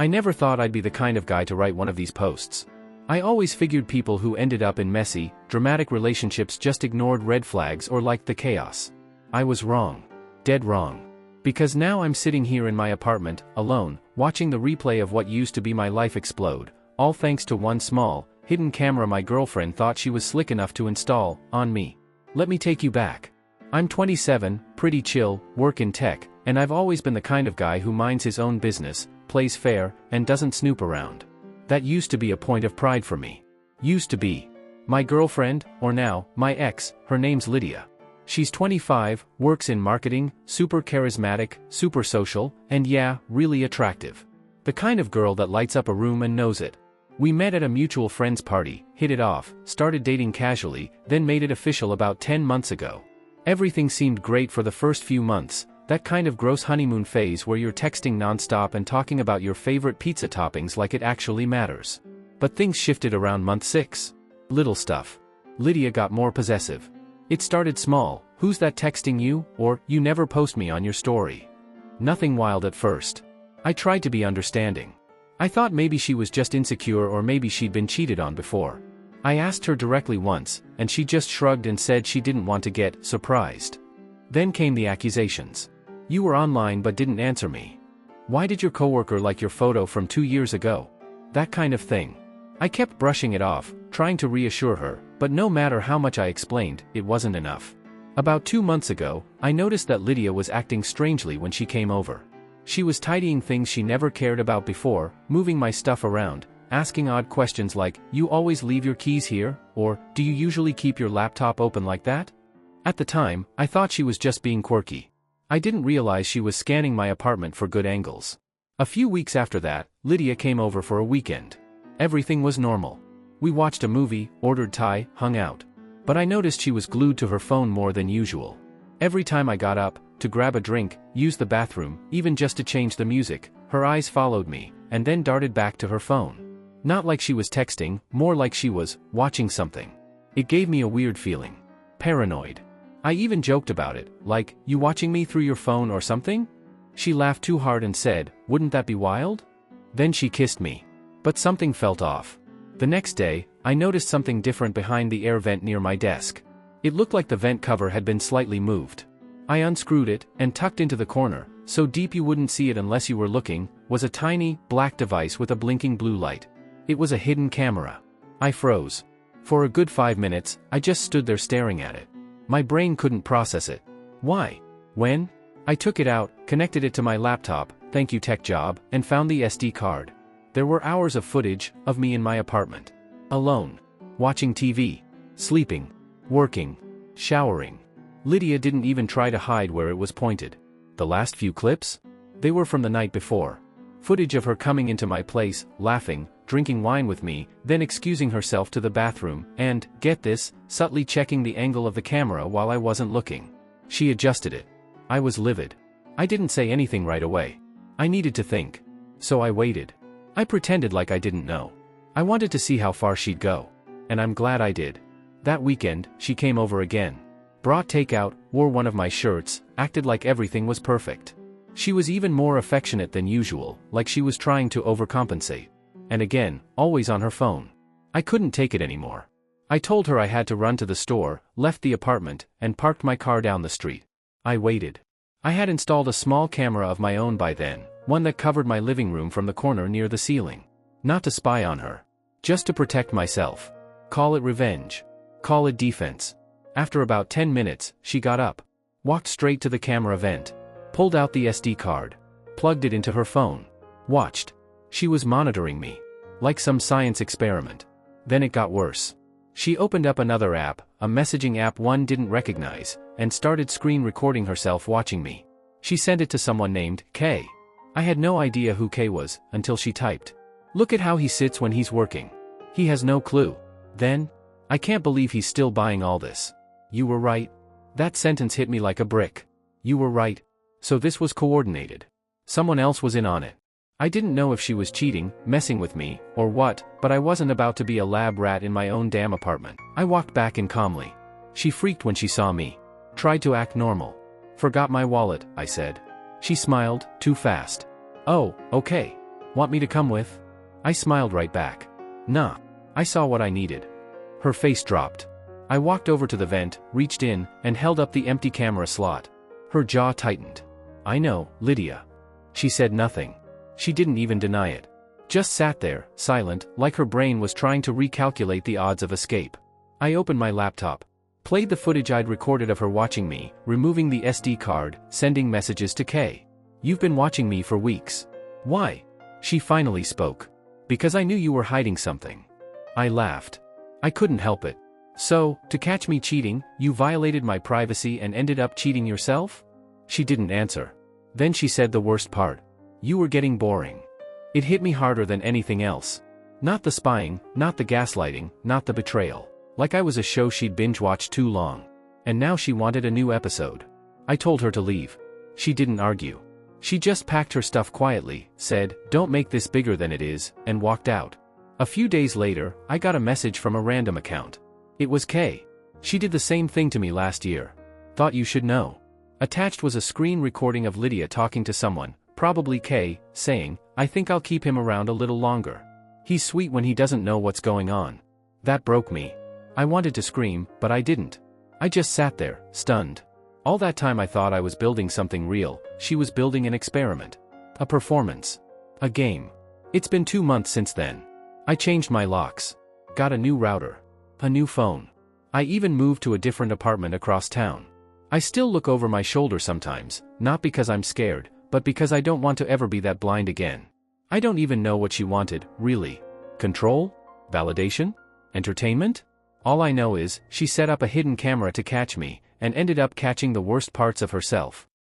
I never thought I'd be the kind of guy to write one of these posts. I always figured people who ended up in messy, dramatic relationships just ignored red flags or liked the chaos. I was wrong. Dead wrong. Because now I'm sitting here in my apartment, alone, watching the replay of what used to be my life explode, all thanks to one small, hidden camera my girlfriend thought she was slick enough to install, on me. Let me take you back. I'm 27, pretty chill, work in tech, and I've always been the kind of guy who minds his own business, plays fair, and doesn't snoop around. That used to be a point of pride for me. Used to be. My girlfriend, or now, my ex, her name's Lydia. She's 25, works in marketing, super charismatic, super social, and yeah, really attractive. The kind of girl that lights up a room and knows it. We met at a mutual friend's party, hit it off, started dating casually, then made it official about 10 months ago. Everything seemed great for the first few months, that kind of gross honeymoon phase where you're texting nonstop and talking about your favorite pizza toppings like it actually matters. But things shifted around month 6. Little stuff. Lydia got more possessive. It started small, "Who's that texting you?" or "You never post me on your story." Nothing wild at first. I tried to be understanding. I thought maybe she was just insecure or maybe she'd been cheated on before. I asked her directly once, and she just shrugged and said she didn't want to get surprised. Then came the accusations. "You were online but didn't answer me. Why did your coworker like your photo from 2 years ago?" That kind of thing. I kept brushing it off, trying to reassure her, but no matter how much I explained, it wasn't enough. About 2 months ago, I noticed that Lydia was acting strangely when she came over. She was tidying things she never cared about before, moving my stuff around, asking odd questions like, "You always leave your keys here?" or "Do you usually keep your laptop open like that?" At the time, I thought she was just being quirky. I didn't realize she was scanning my apartment for good angles. A few weeks after that, Lydia came over for a weekend. Everything was normal. We watched a movie, ordered Thai, hung out. But I noticed she was glued to her phone more than usual. Every time I got up, to grab a drink, use the bathroom, even just to change the music, her eyes followed me, and then darted back to her phone. Not like she was texting, more like she was watching something. It gave me a weird feeling. Paranoid. I even joked about it, like, "You watching me through your phone or something?" She laughed too hard and said, "Wouldn't that be wild?" Then she kissed me. But something felt off. The next day, I noticed something different behind the air vent near my desk. It looked like the vent cover had been slightly moved. I unscrewed it, and tucked into the corner, so deep you wouldn't see it unless you were looking, was a tiny, black device with a blinking blue light. It was a hidden camera. I froze. For a good 5 minutes, I just stood there staring at it. My brain couldn't process it. Why? When? I took it out, connected it to my laptop, thank you tech job, and found the SD card. There were hours of footage, of me in my apartment. Alone. Watching TV. Sleeping. Working. Showering. Lydia didn't even try to hide where it was pointed. The last few clips? They were from the night before. Footage of her coming into my place, laughing, drinking wine with me, then excusing herself to the bathroom, and, get this, subtly checking the angle of the camera while I wasn't looking. She adjusted it. I was livid. I didn't say anything right away. I needed to think. So I waited. I pretended like I didn't know. I wanted to see how far she'd go. And I'm glad I did. That weekend, she came over again. Brought takeout, wore one of my shirts, acted like everything was perfect. She was even more affectionate than usual, like she was trying to overcompensate. And again, always on her phone. I couldn't take it anymore. I told her I had to run to the store, left the apartment, and parked my car down the street. I waited. I had installed a small camera of my own by then, one that covered my living room from the corner near the ceiling. Not to spy on her. Just to protect myself. Call it revenge. Call it defense. After about 10 minutes, she got up. Walked straight to the camera vent. Pulled out the SD card. Plugged it into her phone. Watched. She was monitoring me. Like some science experiment. Then it got worse. She opened up another app, a messaging app one didn't recognize, and started screen recording herself watching me. She sent it to someone named K. I had no idea who K was, until she typed. "Look at how he sits when he's working. He has no clue." Then, "I can't believe he's still buying all this." You were right. That sentence hit me like a brick. You were right. So this was coordinated. Someone else was in on it. I didn't know if she was cheating, messing with me, or what, but I wasn't about to be a lab rat in my own damn apartment. I walked back in calmly. She freaked when she saw me. Tried to act normal. "Forgot my wallet," I said. She smiled, too fast. "Oh, okay. Want me to come with? I smiled right back. Nah. I saw what I needed. Her face dropped. I walked over to the vent, reached in, and held up the empty camera slot. Her jaw tightened. I know, Lydia. She said nothing. She didn't even deny it. Just sat there, silent, like her brain was trying to recalculate the odds of escape. I opened my laptop. Played the footage I'd recorded of her watching me, removing the SD card, sending messages to Kay. You've been watching me for weeks. Why? She finally spoke. Because I knew you were hiding something. I laughed. I couldn't help it. So, to catch me cheating, you violated my privacy and ended up cheating yourself? She didn't answer. Then she said the worst part. You were getting boring. It hit me harder than anything else. Not the spying, not the gaslighting, not the betrayal. Like I was a show she'd binge-watched too long. And now she wanted a new episode. I told her to leave. She didn't argue. She just packed her stuff quietly, said, "Don't make this bigger than it is," and walked out. A few days later, I got a message from a random account. It was Kay. She did the same thing to me last year. Thought you should know. Attached was a screen recording of Lydia talking to someone, probably Kay, saying, "I think I'll keep him around a little longer. He's sweet when he doesn't know what's going on." That broke me. I wanted to scream, but I didn't. I just sat there, stunned. All that time I thought I was building something real. She was building an experiment. A performance. A game. It's been 2 months since then. I changed my locks. Got a new router. A new phone. I even moved to a different apartment across town. I still look over my shoulder sometimes, not because I'm scared, but because I don't want to ever be that blind again. I don't even know what she wanted, really. Control? Validation? Entertainment? All I know is, she set up a hidden camera to catch me, and ended up catching the worst parts of herself.